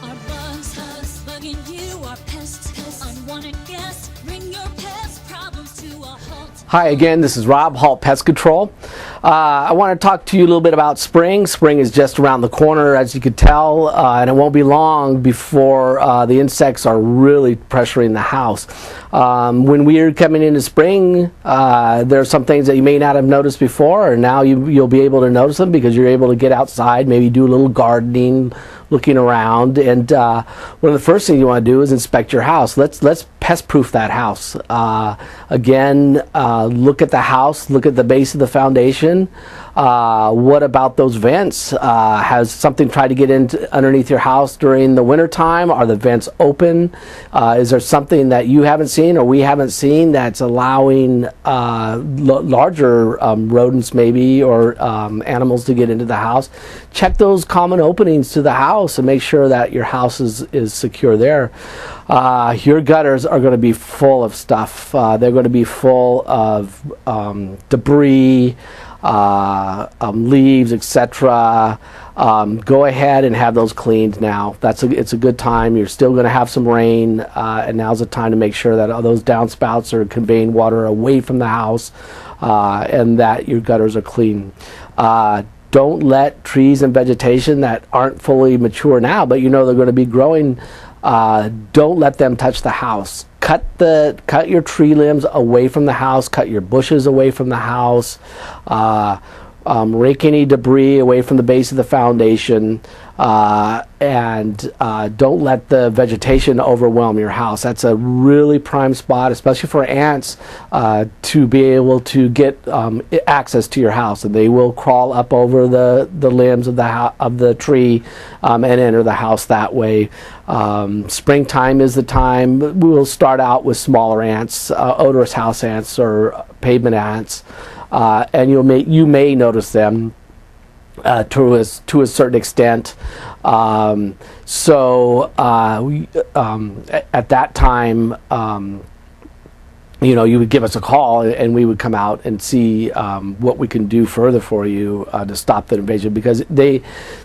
Our bugs, bugging you, our pests, unwanted guests, bring your pest problems to a halt. Hi again, this is Rob, Halt Pest Control. I want to talk to you a little bit about spring. Spring is just around the corner, as you could tell, and it won't be long before the insects are really pressuring the house. When we are coming into spring, there are some things that you may not have noticed before, and now you'll be able to notice them because you're able to get outside, maybe do a little gardening, looking around, and one of the first things you want to do is inspect your house. Let's pest proof that house. Again, look at the house, look at the base of the foundation. What about those vents? Has something tried to get into underneath your house during the winter time? Are the vents open? Is there something that you haven't seen or we haven't seen that's allowing larger rodents maybe or animals to get into the house? Check those common openings to the house and make sure that your house is secure there. Your gutters are going to be full of stuff. They're going to be full of debris, leaves, etc. Go ahead and have those cleaned now. It's a good time. You're still going to have some rain, and now's the time to make sure that all those downspouts are conveying water away from the house, and that your gutters are clean. Don't let trees and vegetation that aren't fully mature now, but you know they're going to be growing, don't let them touch the house. Cut your tree limbs away from the house. Cut your bushes away from the house. Rake any debris away from the base of the foundation, and don't let the vegetation overwhelm your house. That's a really prime spot, especially for ants, to be able to get access to your house, and they will crawl up over the limbs of the tree and enter the house that way. Springtime is the time. We will start out with smaller ants, odorous house ants or pavement ants. And you may notice them to a certain extent. At that time, you would give us a call and we would come out and see what we can do further for you to stop the invasion, because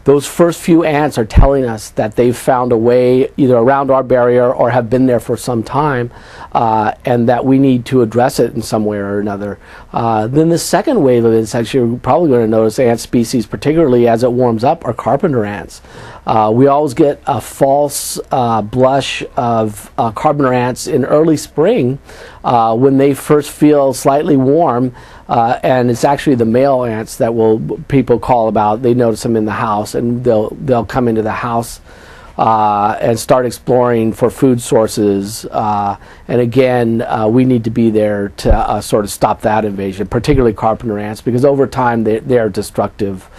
those first few ants are telling us that they've found a way either around our barrier or have been there for some time, and that we need to address it in some way or another. Then the second wave of insects you're probably going to notice, ant species, particularly as it warms up, are carpenter ants. We always get a false blush of carpenter ants in early spring when they first feel slightly warm, and it's actually the male ants that people call about. They notice them in the house, and they'll come into the house and start exploring for food sources. And again, we need to be there to sort of stop that invasion, particularly carpenter ants, because over time they are destructive.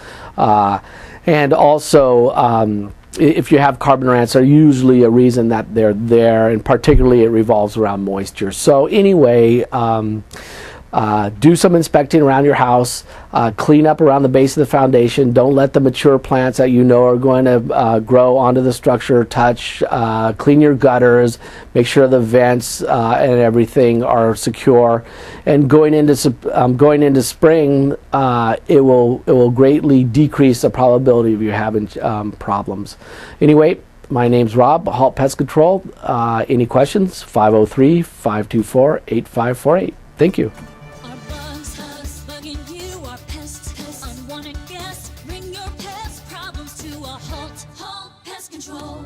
And also, if you have carpenter ants, are usually a reason that they're there, and particularly it revolves around moisture. So anyway, do some inspecting around your house, clean up around the base of the foundation. Don't let the mature plants that you know are going to grow onto the structure touch. Clean your gutters, make sure the vents and everything are secure. And going into spring, it will greatly decrease the probability of you having problems. Anyway, my name's Rob, Halt Pest Control. Any questions? 503-524-8548. Thank you. Our bugs, bugging you, our pests, unwanted guests, bring your pest problems to a halt. Halt Pest Control.